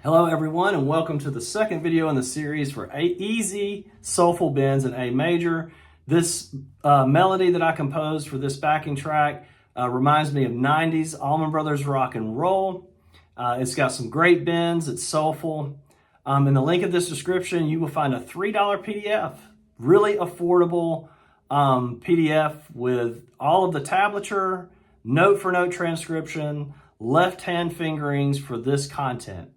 Hello everyone, and welcome to the second video in the series for easy soulful bends in A major. This melody that I composed for this backing track reminds me of 90s Allman Brothers rock and roll. It's got some great bends, it's soulful. In the link of this description, you will find a $3 PDF, really affordable PDF with all of the tablature, note for note transcription, left hand fingerings for this content.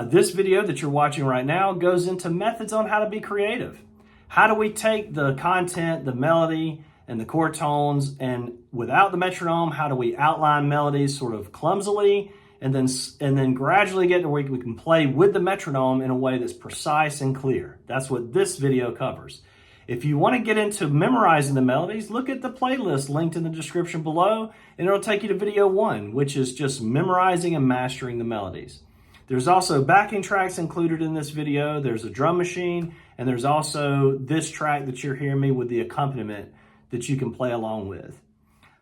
This video that you're watching right now goes into methods on how to be creative. How do we take the content, the melody, and the chord tones, and without the metronome, how do we outline melodies sort of clumsily, and then gradually get to where we can play with the metronome in a way that's precise and clear. That's what this video covers. If you want to get into memorizing the melodies, look at the playlist linked in the description below, and it'll take you to video 1, which is just memorizing and mastering the melodies. There's also backing tracks included in this video. There's a drum machine, and there's also this track that you're hearing me with the accompaniment that you can play along with.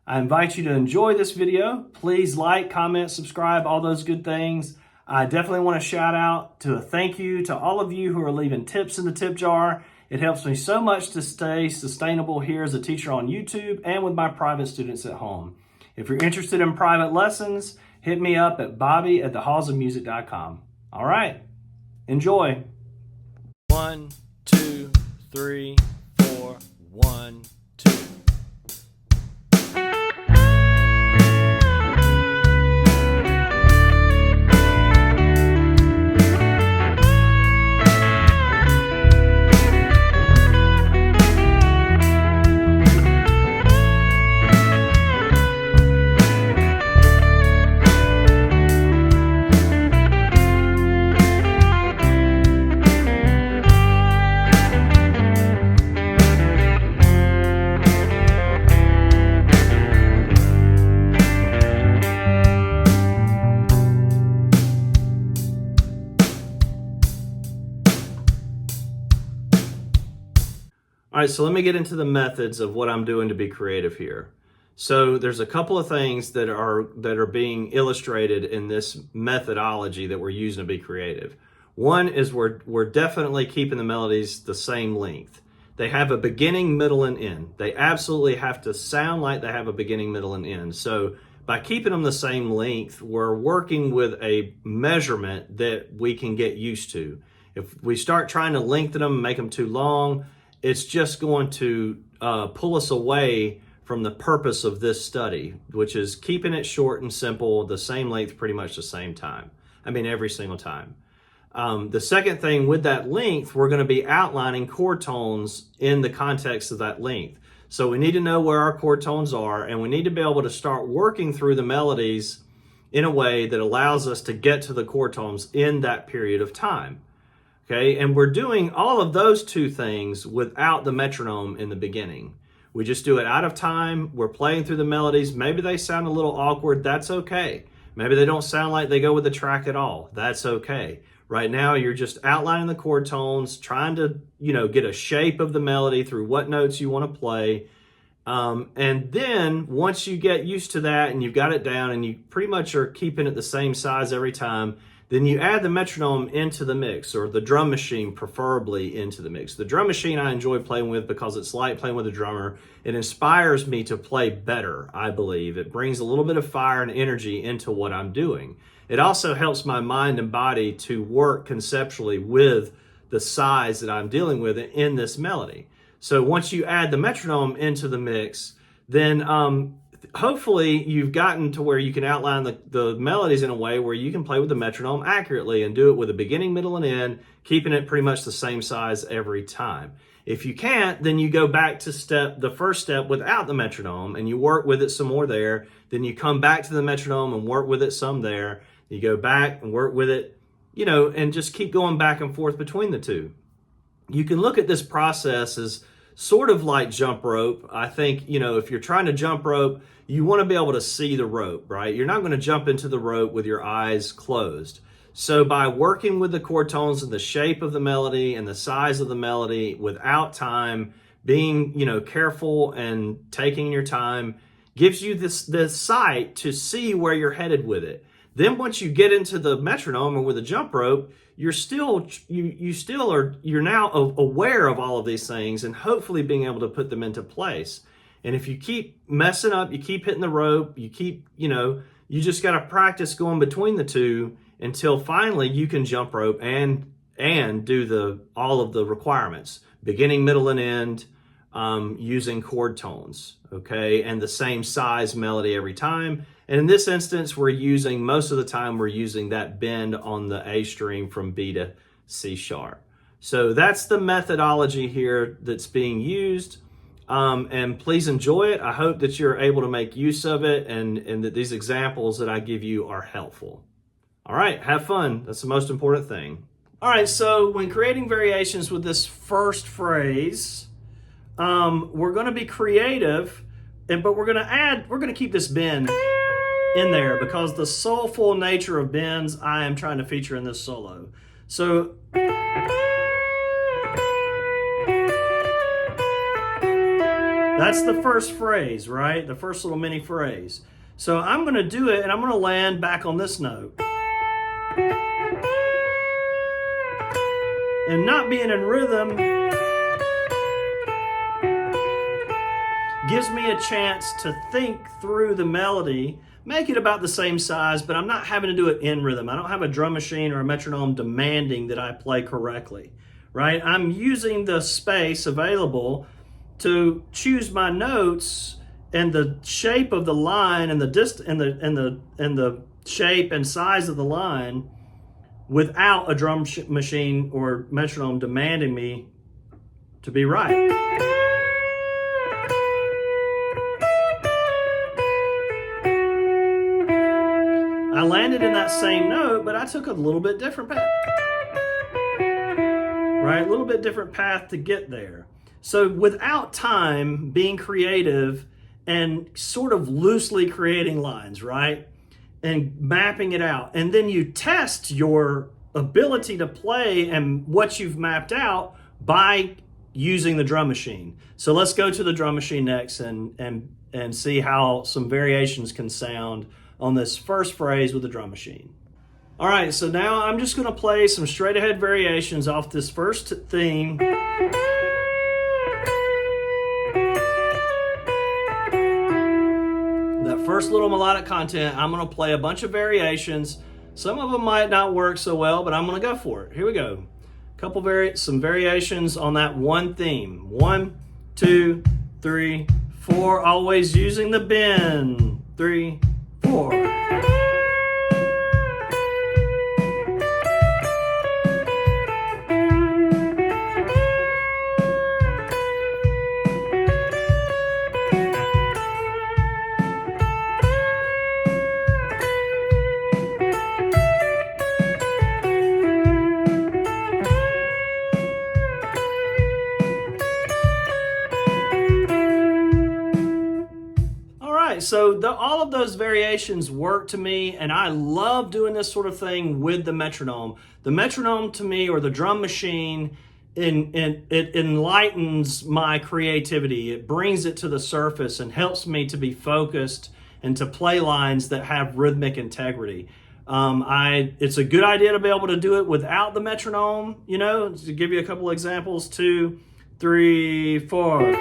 I invite you to enjoy this video. Please like, comment, subscribe, all those good things. I definitely want to shout out to a thank you to all of you who are leaving tips in the tip jar. It helps me so much to stay sustainable here as a teacher on YouTube and with my private students at home. If you're interested in private lessons, hit me up at bobby@thehallsofmusic.com. All right, enjoy. 1, 2, 3, 4, 1, 2. All right, so let me get into the methods of what I'm doing to be creative here. So there's a couple of things that are being illustrated in this methodology that we're using to be creative. One is we're definitely keeping the melodies the same length. They have a beginning, middle, and end. They absolutely have to sound like they have a beginning, middle, and end. So by keeping them the same length, we're working with a measurement that we can get used to. If we start trying to lengthen them, make them too long, it's just going to pull us away from the purpose of this study, which is keeping it short and simple, the same length pretty much the same time. I mean, every single time. The second thing with that length, we're going to be outlining chord tones in the context of that length. So we need to know where our chord tones are, and we need to be able to start working through the melodies in a way that allows us to get to the chord tones in that period of time. Okay, and we're doing all of those two things without the metronome in the beginning. We just do it out of time. We're playing through the melodies. Maybe they sound a little awkward. That's okay. Maybe they don't sound like they go with the track at all. That's okay. Right now, you're just outlining the chord tones, trying to, get a shape of the melody through what notes you want to play. And then once you get used to that and you've got it down and you pretty much are keeping it the same size every time, then you add the metronome into the mix, or the drum machine preferably into the mix. The drum machine I enjoy playing with because it's like playing with a drummer. It inspires me to play better, I believe. It brings a little bit of fire and energy into what I'm doing. It also helps my mind and body to work conceptually with the size that I'm dealing with in this melody. So once you add the metronome into the mix, then hopefully you've gotten to where you can outline the melodies in a way where you can play with the metronome accurately and do it with a beginning, middle, and end, keeping it pretty much the same size every time. If you can't, then you go back to the first step without the metronome and you work with it some more there. Then you come back to the metronome and work with it some there. You go back and work with it, and just keep going back and forth between the two. You can look at this process as sort of like jump rope. I think, if you're trying to jump rope, you want to be able to see the rope, right? You're not going to jump into the rope with your eyes closed. So by working with the chord tones and the shape of the melody and the size of the melody without time, being, careful and taking your time gives you this sight to see where you're headed with it. Then once you get into the metronome or with a jump rope, you're now aware of all of these things and hopefully being able to put them into place. And if you keep messing up, you keep hitting the rope, you just got to practice going between the two until finally you can jump rope and do all of the requirements, beginning, middle, and end, using chord tones, okay, and the same size melody every time. And in this instance, most of the time we're using that bend on the A string from B to C sharp. So that's the methodology here that's being used. And please enjoy it. I hope that you're able to make use of it and that these examples that I give you are helpful. All right, have fun. That's the most important thing. All right, so when creating variations with this first phrase, we're going to be creative, but we're going to keep this bend in there because the soulful nature of bends I am trying to feature in this solo. So that's the first phrase, right? The first little mini phrase. So I'm going to do it and I'm going to land back on this note. And not being in rhythm gives me a chance to think through the melody, make it about the same size, but I'm not having to do it in rhythm. I don't have a drum machine or a metronome demanding that I play correctly, right? I'm using the space available to choose my notes and the shape of the line and the shape and size of the line without a drum machine or metronome demanding me to be right. I landed in that same note, but I took a little bit different path. Right? A little bit different path to get there. So without time, being creative and sort of loosely creating lines, right? And mapping it out. And then you test your ability to play and what you've mapped out by using the drum machine. So let's go to the drum machine next and see how some variations can sound on this first phrase with the drum machine. All right, so now I'm just gonna play some straight ahead variations off this first theme. That first little melodic content, I'm gonna play a bunch of variations. Some of them might not work so well, but I'm gonna go for it. Here we go. Some variations on that one theme. 1, 2, 3, 4, always using the bend. 3, 4. So all of those variations work to me, and I love doing this sort of thing with the metronome. The metronome to me, or the drum machine, it enlightens my creativity. It brings it to the surface and helps me to be focused and to play lines that have rhythmic integrity. It's a good idea to be able to do it without the metronome, to give you a couple examples. 2, 3, 4.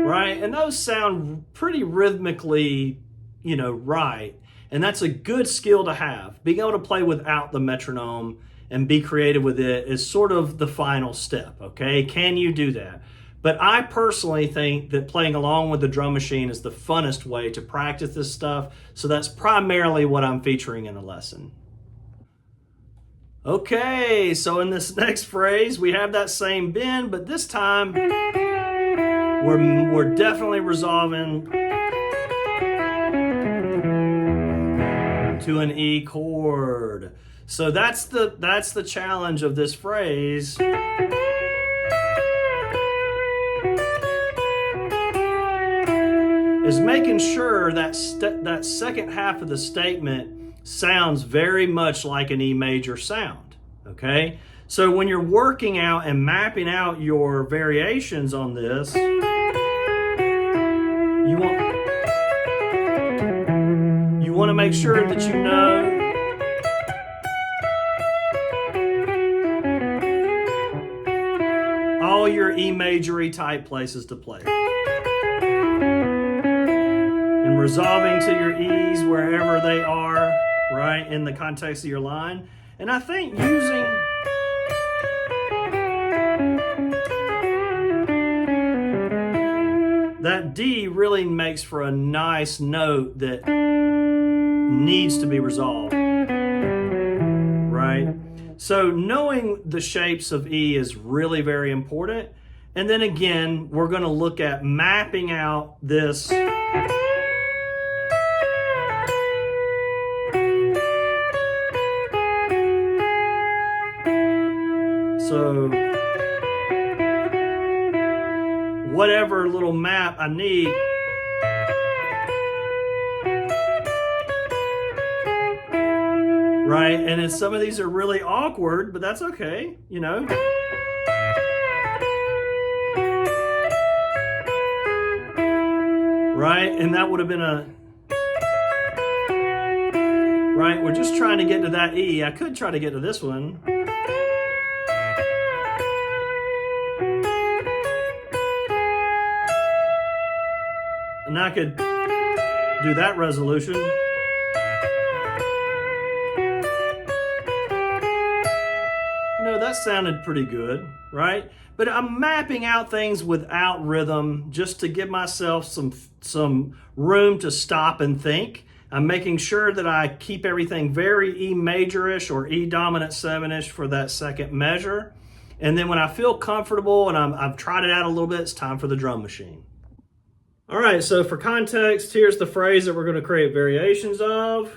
Right, and those sound pretty rhythmically, right. And that's a good skill to have. Being able to play without the metronome and be creative with it is sort of the final step, okay? Can you do that? But I personally think that playing along with the drum machine is the funnest way to practice this stuff. So that's primarily what I'm featuring in the lesson. Okay, so in this next phrase, we have that same bend, but this time we're definitely resolving to an E chord. So that's the challenge of this phrase. Is making sure that that second half of the statement sounds very much like an E major sound, okay? So when you're working out and mapping out your variations on this, you want to make sure that you know all your E majory type places to play. And resolving to your E's wherever they are, right, in the context of your line. And I think using that D really makes for a nice note that needs to be resolved, right? So knowing the shapes of E is really very important. And then again, we're going to look at mapping out this so whatever little map I need, right? And then some of these are really awkward, but that's okay, you know. Right? And that would have been a, right? We're just trying to get to that E. I could try to get to this one. And I could do that resolution. You know, that sounded pretty good, right? But I'm mapping out things without rhythm just to give myself some room to stop and think. I'm making sure that I keep everything very E major-ish or E dominant 7-ish for that second measure. And then when I feel comfortable and I've tried it out a little bit, it's time for the drum machine. All right, so for context, here's the phrase that we're going to create variations of.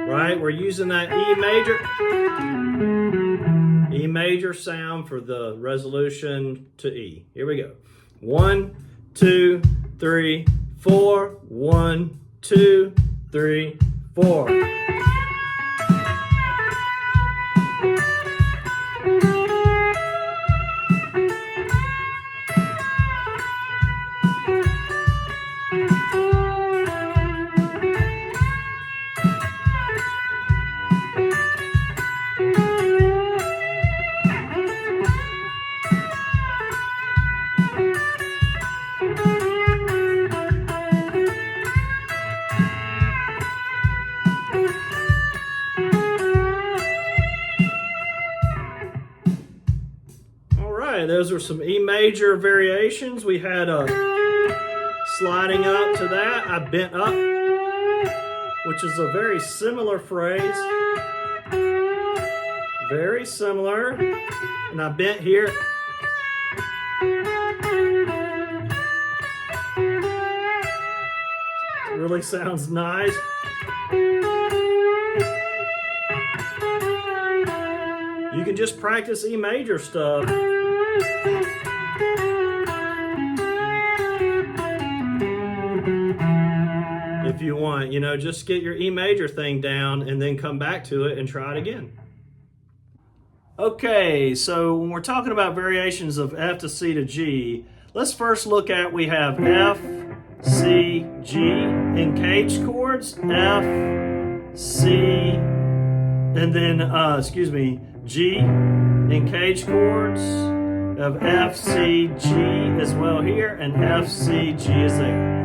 Right, we're using that E major sound for the resolution to E. Here we go. 1, 2, 3, 4. 1, 2, 3, 4. Those are some E major variations. We had a sliding up to that. I bent up, which is a very similar phrase. Very similar. And I bent here. It really sounds nice. You can just practice E major stuff. If you want, you know, just get your E major thing down and then come back to it and try it again. Okay, so when we're talking about variations of F to C to G, let's first look at, we have F, C, G in caged chords, F, C, and then, G in caged chords of F, C, G as well here, and F, C, G is there.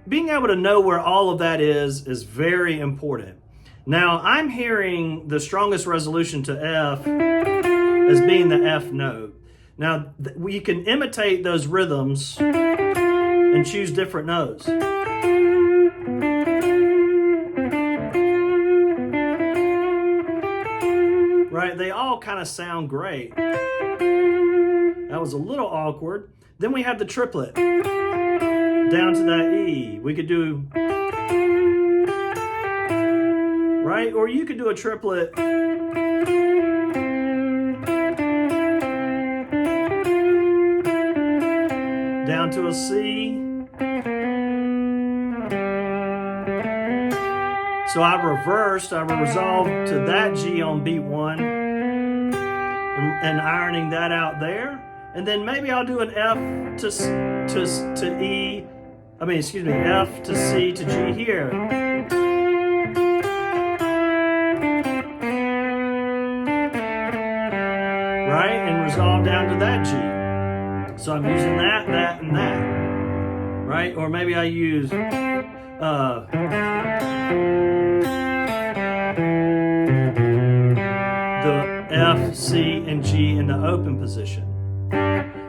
Being able to know where all of that is very important. Now, I'm hearing the strongest resolution to F as being the F note. Now, we can imitate those rhythms and choose different notes. Right? They all kind of sound great. That was a little awkward. Then we have the triplet down to that E. We could do, right? Or you could do a triplet down to a C. So I resolved to that G on beat 1 and ironing that out there. And then maybe I'll do an F to E, F to C to G here. Right? And resolve down to that G. So I'm using that, and that. Right? Or maybe I use the F, C, and G in the open position.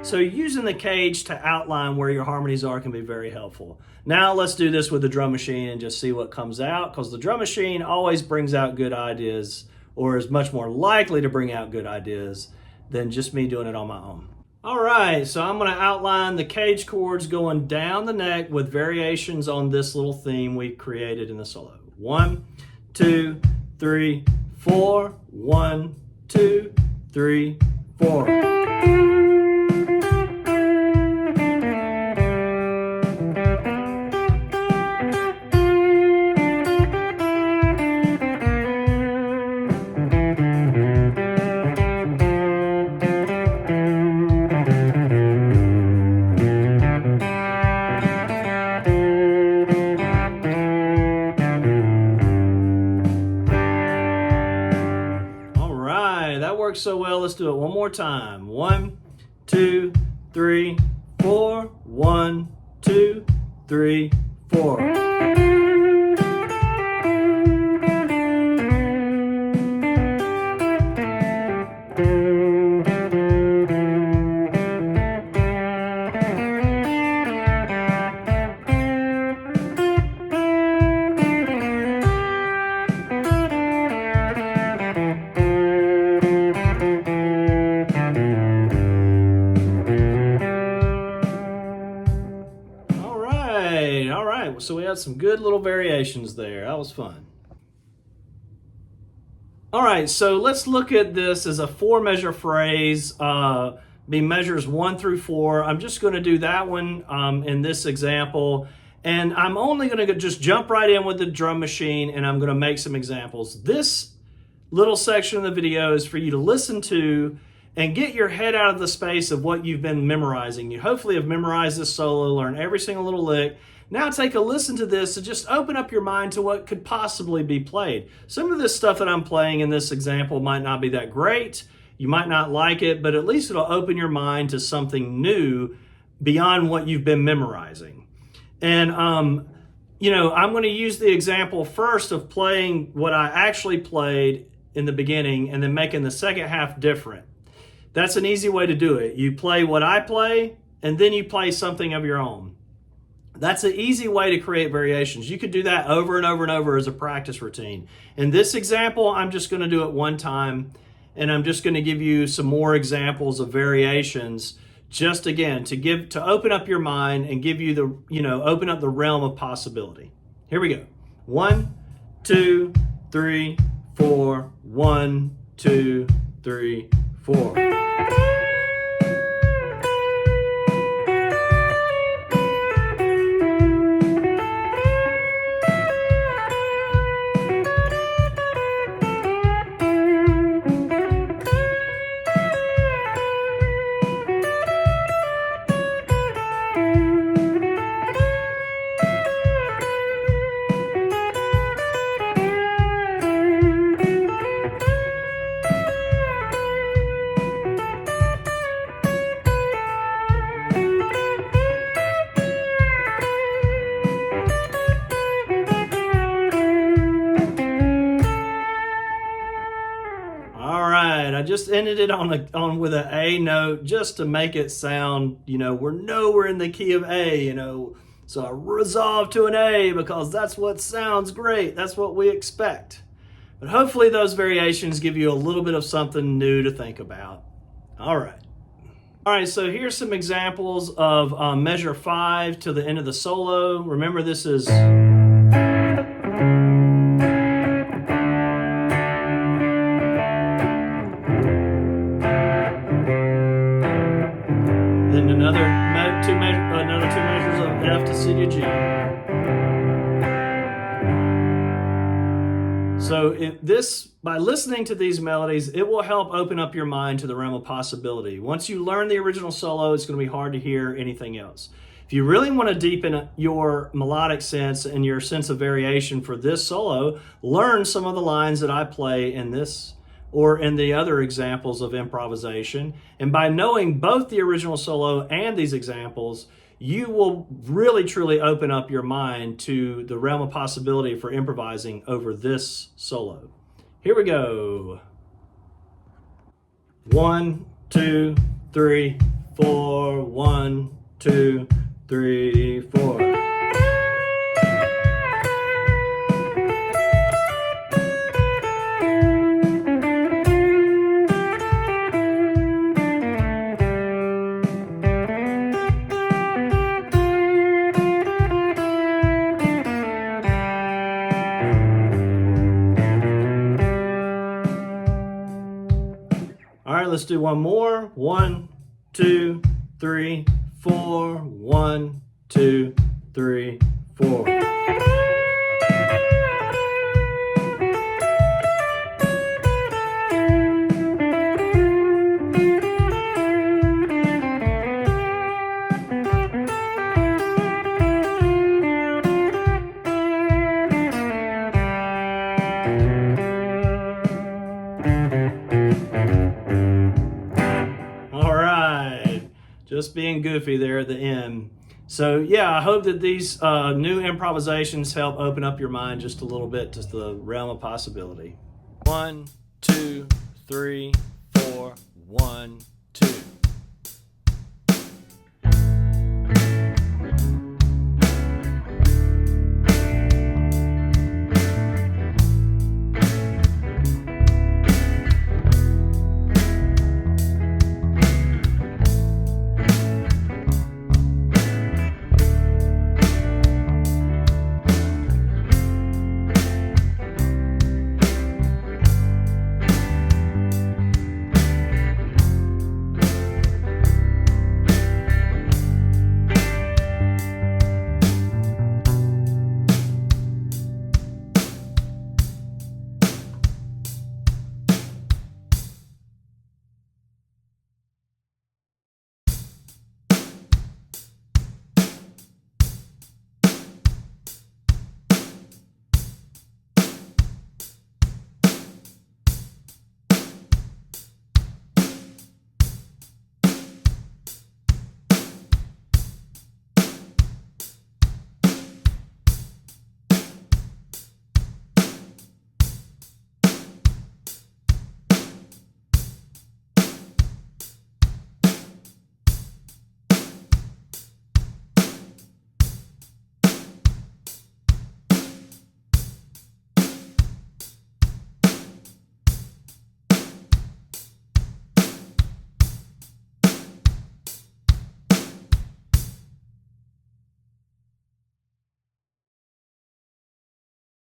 So using the cage to outline where your harmonies are can be very helpful. Now let's do this with the drum machine and just see what comes out, because the drum machine always brings out good ideas, or is much more likely to bring out good ideas than just me doing it on my own. All right, so I'm going to outline the cage chords going down the neck with variations on this little theme we created in the solo. 1, 2, 3, 4. 1, 2, 3, 4. That works so well. Let's do it one more time. 1, 2, 3, 4. 1, 2, 3, 4. All right, so we had some good little variations there. That was fun. All right, so let's look at this as a 4-measure phrase, be measures 1 through 4. I'm just going to do that one in this example, and I'm only going to just jump right in with the drum machine, and I'm going to make some examples. This little section of the video is for you to listen to and get your head out of the space of what you've been memorizing. You hopefully have memorized this solo, learned every single little lick. Now take a listen to this and just open up your mind to what could possibly be played. Some of this stuff that I'm playing in this example might not be that great. You might not like it, but at least it'll open your mind to something new beyond what you've been memorizing. And, you know, I'm going to use the example first of playing what I actually played in the beginning and then making the second half different. That's an easy way to do it. You play what I play and then you play something of your own. That's an easy way to create variations. You could do that over and over and over as a practice routine. In this example, I'm just going to do it one time, and I'm just going to give you some more examples of variations, just again to open up your mind and give you the, open up the realm of possibility. Here we go. 1, 2, 3, 4. 1, 2, 3, 4. I just ended it on with an A note just to make it sound, we're nowhere in the key of A, So I resolved to an A because that's what sounds great. That's what we expect. But hopefully those variations give you a little bit of something new to think about. All right. All right, so here's some examples of measure 5 to the end of the solo. Remember, this is... Then another two measures of F to C to G. So by listening to these melodies, it will help open up your mind to the realm of possibility. Once you learn the original solo, it's going to be hard to hear anything else. If you really want to deepen your melodic sense and your sense of variation for this solo, learn some of the lines that I play in this or in the other examples of improvisation. And by knowing both the original solo and these examples, you will really truly open up your mind to the realm of possibility for improvising over this solo. Here we go. 1, 2, 3, 4. 1, 2, 3, 4. All right, let's do one more. 1, 2, 3, 4. 1, 2, 3, 4. Just being goofy there at the end. So yeah, I hope that these new improvisations help open up your mind just a little bit to the realm of possibility. 1, 2, 3, 4. 1,